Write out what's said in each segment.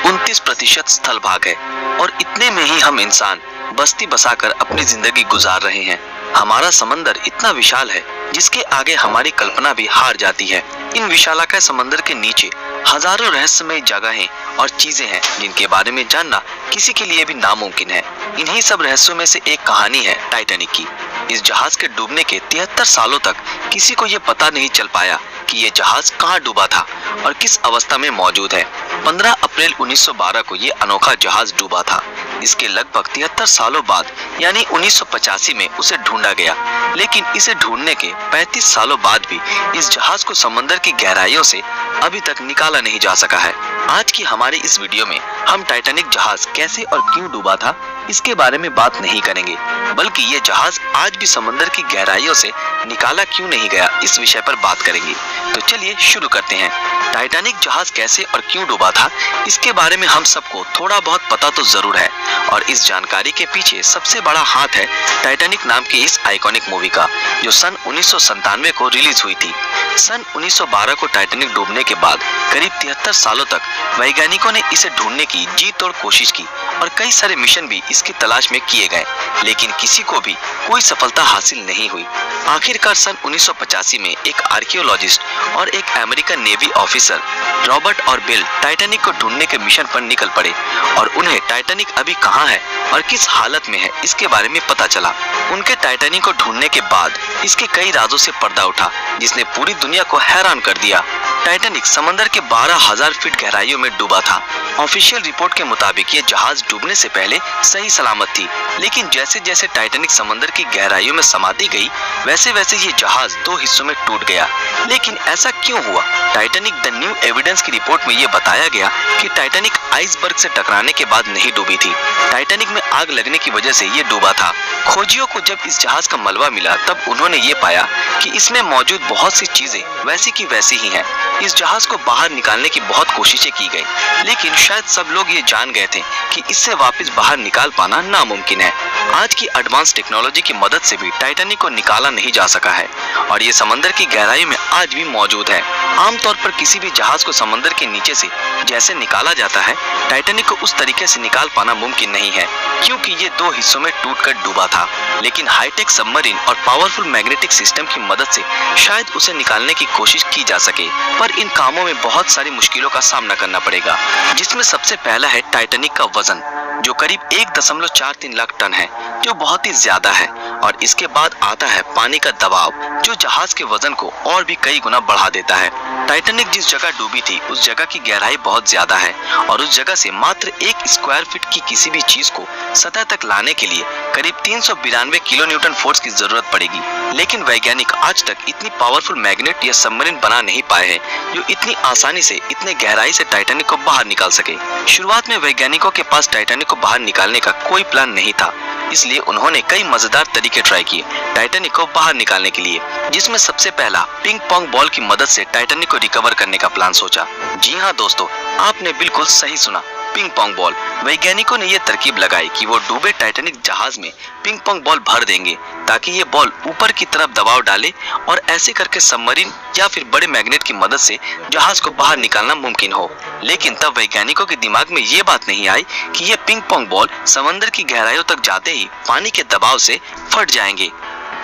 29% स्थल भाग है और इतने में ही हम इंसान बस्ती बसाकर अपनी जिंदगी गुजार रहे हैं। हमारा समंदर इतना विशाल है जिसके आगे हमारी कल्पना भी हार जाती है। इन विशालाकाय समंदर के नीचे हजारों रहस्यमय जगहें और चीजें हैं जिनके बारे में जानना किसी के लिए भी नामुमकिन है। इन्हीं सब रहस्यों में से एक कहानी है टाइटैनिक की। इस जहाज के डूबने के 73 सालों तक किसी को ये पता नहीं चल पाया कि ये जहाज कहाँ डूबा था और किस अवस्था में मौजूद है। 15 अप्रैल 1912 को ये अनोखा जहाज डूबा था। इसके लगभग 73 सालों बाद यानी 1985 में उसे ढूंढा गया, लेकिन इसे ढूंढने के 35 सालों बाद भी इस जहाज को समंदर की गहराइयों से अभी तक निकाला नहीं जा सका है। आज की हमारी इस वीडियो में हम टाइटैनिक जहाज कैसे और क्यों डूबा था इसके बारे में बात नहीं करेंगे, बल्कि ये जहाज आज भी समंदर की गहराइयों से निकाला क्यों नहीं गया इस विषय पर बात करेंगे। तो चलिए शुरू करते हैं। टाइटैनिक जहाज कैसे और क्यों डूबा था इसके बारे में हम सबको थोड़ा बहुत पता तो जरूर है, और इस जानकारी के पीछे सबसे बड़ा हाथ है टाइटैनिक नाम की इस आइकॉनिक मूवी का, जो सन 1997 को रिलीज हुई थी। सन 1912 को टाइटैनिक डूबने के बाद करीब 73 सालों तक वैज्ञानिकों ने इसे ढूंढने की जी तोड़ कोशिश की और कई सारे मिशन भी इसकी तलाश में किए गए, लेकिन किसी को भी कोई सफलता हासिल नहीं हुई। आखिरकार सन 1985 में एक आर्कियोलॉजिस्ट और एक अमेरिकन नेवी ऑफिसर रॉबर्ट और बिल टाइटैनिक को ढूंढने के मिशन पर निकल पड़े और उन्हें टाइटैनिक अभी कहाँ है और किस हालत में है इसके बारे में पता चला। उनके टाइटैनिक को ढूंढने के बाद इसके कई राजों से पर्दा उठा जिसने पूरी दुनिया को हैरान कर दिया। टाइटैनिक समंदर के 12,000 फीट गहराइयों में डूबा था। ऑफिशियल रिपोर्ट के मुताबिक ये जहाज डूबने से पहले सही सलामत थी, लेकिन जैसे जैसे टाइटैनिक समंदर की गहराइयों में समाती गई वैसे वैसे ये जहाज दो हिस्सों में टूट गया। लेकिन ऐसा क्यों हुआ? टाइटैनिक द न्यू एविडेंस की रिपोर्ट में ये बताया गया कि टाइटैनिक आइसबर्ग से टकराने के बाद नहीं डूबी थी। टाइटैनिक में आग लगने की वजह से ये डूबा था। खोजियों को जब इस जहाज का मलबा मिला तब उन्होंने ये पाया कि इसमें मौजूद बहुत सी चीजें वैसी की वैसी ही हैं। इस जहाज को बाहर निकालने की बहुत कोशिशें की गई, लेकिन शायद सब लोग ये जान गए थे कि इससे वापस बाहर निकाल पाना नामुमकिन है। आज की एडवांस टेक्नोलॉजी की मदद से भी टाइटैनिक को निकाला नहीं जा सका है और ये समंदर की गहराई में आज भी मौजूद है। आमतौर पर किसी भी जहाज को समंदर के नीचे से जैसे निकाला जाता है, टाइटैनिक को उस तरीके से निकाल पाना मुमकिन नहीं है, क्योंकि ये दो हिस्सों में टूटकर डूबा था। लेकिन हाईटेक सबमरीन और पावरफुल मैग्नेटिक सिस्टम की मदद से शायद उसे निकालने की कोशिश की जा सके, पर इन कामों में बहुत सारी मुश्किलों का सामना करना पड़ेगा, जिसमें सबसे पहला है टाइटैनिक का वजन, जो करीब 1.43 लाख टन है, जो बहुत ही ज्यादा है। और इसके बाद आता है पानी का दबाव, जो जहाज के वजन को और भी कई गुना बढ़ा देता है। टाइटैनिक जिस जगह डूबी थी उस जगह की गहराई बहुत ज्यादा है और उस जगह से मात्र 1 स्क्वायर फीट की किसी भी चीज को सतह तक लाने के लिए करीब 392 किलो न्यूटन फोर्स की जरूरत पड़ेगी। लेकिन वैज्ञानिक आज तक इतनी पावरफुल मैग्नेट या सबमरीन बना नहीं पाए हैं जो इतनी आसानी से इतने गहराई से टाइटैनिक को बाहर निकाल सके। शुरुआत में वैज्ञानिकों के पास टाइटैनिक को बाहर निकालने का कोई प्लान नहीं था, इसलिए उन्होंने कई मजेदार तरीके ट्राई किए टाइटैनिक को बाहर निकालने के लिए, जिसमें सबसे पहला पिंग पोंग बॉल की मदद से टाइटैनिक को रिकवर करने का प्लान सोचा। जी हाँ दोस्तों, आपने बिल्कुल सही सुना, पिंग पोंग बॉल। वैज्ञानिकों ने यह तरकीब लगाई कि वो डूबे टाइटैनिक जहाज में पिंग पोंग बॉल भर देंगे ताकि ये बॉल ऊपर की तरफ दबाव डाले और ऐसे करके सबमरीन या फिर बड़े मैग्नेट की मदद से जहाज को बाहर निकालना मुमकिन हो। लेकिन तब वैज्ञानिकों के दिमाग में ये बात नहीं आई कि ये पिंग पोंग बॉल समंदर की गहराइयों तक जाते ही पानी के दबाव से फट जाएंगे।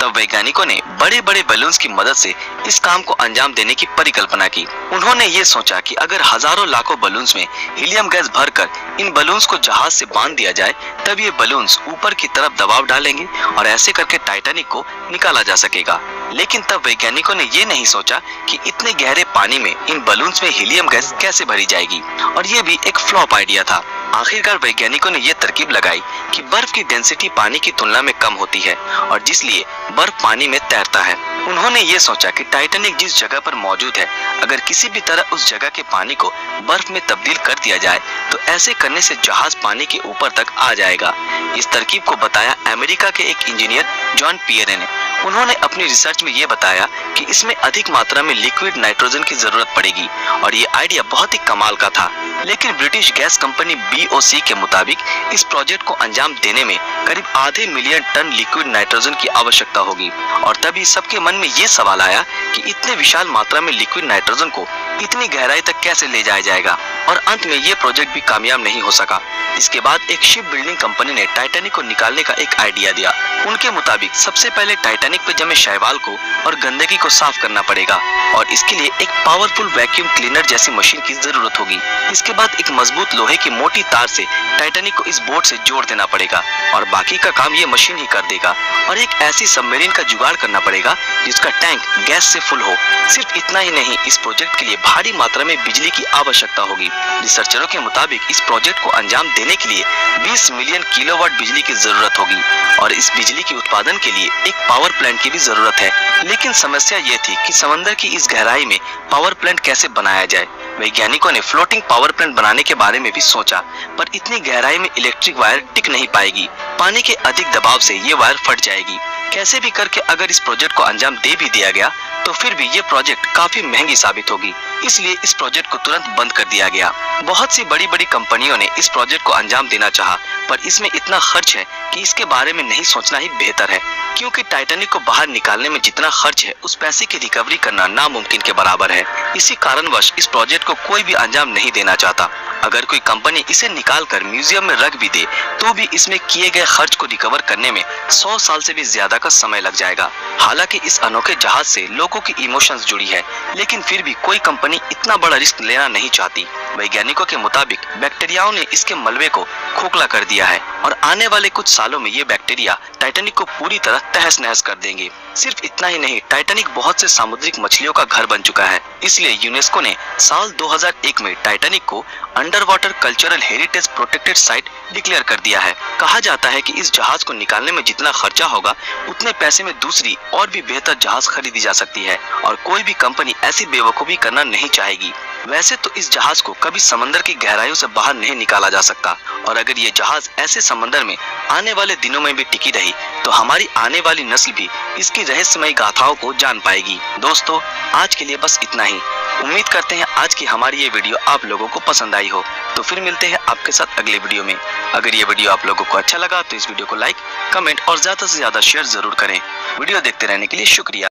तब वैज्ञानिकों ने बड़े बड़े बलून्स की मदद से इस काम को अंजाम देने की परिकल्पना की। उन्होंने ये सोचा कि अगर हजारों लाखों बलून्स में हीलियम गैस भरकर इन बलून्स को जहाज से बांध दिया जाए तब ये बलून्स ऊपर की तरफ दबाव डालेंगे और ऐसे करके टाइटैनिक को निकाला जा सकेगा। लेकिन तब वैज्ञानिकों ने ये नहीं सोचा कि इतने गहरे पानी में इन बलून्स में हीलियम गैस कैसे भरी जाएगी, और ये भी एक फ्लॉप आइडिया था। आखिरकार वैज्ञानिकों ने यह तरकीब लगाई कि बर्फ की डेंसिटी पानी की तुलना में कम होती है और जिसलिए बर्फ पानी में तैरता है। उन्होंने ये सोचा कि टाइटैनिक जिस जगह पर मौजूद है, अगर किसी भी तरह उस जगह के पानी को बर्फ में तब्दील कर दिया जाए तो ऐसे करने से जहाज पानी के ऊपर तक आ जाएगा। इस तरकीब को बताया अमेरिका के एक इंजीनियर जॉन पियरे ने। उन्होंने अपनी रिसर्च में ये बताया कि इसमें अधिक मात्रा में लिक्विड नाइट्रोजन की जरूरत पड़ेगी और ये आइडिया बहुत ही कमाल का था। लेकिन ब्रिटिश गैस कंपनी BOC के मुताबिक इस प्रोजेक्ट को अंजाम देने में करीब आधे मिलियन टन लिक्विड नाइट्रोजन की आवश्यकता होगी और तभी सबके मन में ये सवाल आया कि इतने विशाल मात्रा में लिक्विड नाइट्रोजन को इतनी गहराई तक कैसे ले जाया जाएगा। और अंत में ये प्रोजेक्ट भी कामयाब नहीं हो सका। इसके बाद एक शिप बिल्डिंग कंपनी ने टाइटैनिक को निकालने का एक आइडिया दिया। उनके मुताबिक सबसे पहले टाइटैनिक पे जमे शैवाल को और गंदगी को साफ करना पड़ेगा और इसके लिए एक पावरफुल वैक्यूम क्लीनर जैसी मशीन की जरूरत होगी। इसके बाद एक मजबूत लोहे की मोटी तार से टाइटैनिक को इस बोट से जोड़ देना पड़ेगा और बाकी का काम ये मशीन ही कर देगा। और एक ऐसी सबमरीन का जुगाड़ करना पड़ेगा जिसका टैंक गैस से फुल हो। सिर्फ इतना ही नहीं, इस प्रोजेक्ट के लिए भारी मात्रा में बिजली की आवश्यकता होगी। रिसर्चरों के मुताबिक इस प्रोजेक्ट को अंजाम देने के लिए 20 मिलियन किलोवाट बिजली की जरूरत होगी और इस बिजली के उत्पादन के लिए एक पावर प्लांट की भी जरूरत है। लेकिन समस्या ये थी कि समंदर की इस गहराई में पावर प्लांट कैसे बनाया जाए। वैज्ञानिकों ने फ्लोटिंग पावर प्लांट बनाने के बारे में भी सोचा, पर इतनी गहराई में इलेक्ट्रिक वायर टिक नहीं पाएगी। पानी के अधिक दबाव से ये वायर फट जाएगी। कैसे भी करके अगर इस प्रोजेक्ट को अंजाम दे भी दिया गया तो फिर भी ये प्रोजेक्ट काफी महंगी साबित होगी। इसलिए इस प्रोजेक्ट को तुरंत बंद कर दिया गया। बहुत सी बड़ी बड़ी कंपनियों ने इस प्रोजेक्ट को अंजाम देना चाहा, पर इसमें इतना खर्च है कि इसके बारे में नहीं सोचना ही बेहतर है, क्योंकि टाइटैनिक को बाहर निकालने में जितना खर्च है उस पैसे की रिकवरी करना नामुमकिन के बराबर है। इसी कारणवश इस प्रोजेक्ट को कोई भी अंजाम नहीं देना चाहता। अगर कोई कंपनी इसे निकाल कर म्यूजियम में रख भी दे तो भी इसमें किए गए खर्च को रिकवर करने में 100 साल से भी ज्यादा का समय लग जाएगा। हालांकि इस अनोखे जहाज से लोगों की इमोशंस जुड़ी है, लेकिन फिर भी कोई कंपनी इतना बड़ा रिस्क लेना नहीं चाहती। वैज्ञानिकों के मुताबिक बैक्टीरियाओं ने इसके मलबे को खोखला कर दिया है और आने वाले कुछ सालों में ये बैक्टीरिया टाइटैनिक को पूरी तरह तहस नहस कर देंगे। सिर्फ इतना ही नहीं, टाइटैनिक बहुत से सामुद्रिक मछलियों का घर बन चुका है। इसलिए यूनेस्को ने साल 2001 में टाइटैनिक को under water cultural heritage protected site declare कर दिया है। कहा जाता है कि इस जहाज को निकालने में जितना खर्चा होगा उतने पैसे में दूसरी और भी बेहतर जहाज खरीदी जा सकती है और कोई भी कंपनी ऐसी बेवकूफी करना नहीं चाहेगी। वैसे तो इस जहाज को कभी समंदर की गहराइयों से बाहर नहीं निकाला जा सकता और अगर ये जहाज ऐसे समंदर में आने वाले दिनों में भी टिकी रही तो हमारी आने वाली नस्ल भी इसकी रहस्यमयी गाथाओं को जान पाएगी। दोस्तों, आज के लिए बस इतना ही। उम्मीद करते हैं आज की हमारी ये वीडियो आप लोगों को पसंद आई हो। तो फिर मिलते हैं आपके साथ अगले वीडियो में। अगर ये वीडियो आप लोगों को अच्छा लगा तो इस वीडियो को लाइक, कमेंट और ज्यादा से ज्यादा शेयर जरूर करें। वीडियो देखते रहने के लिए शुक्रिया।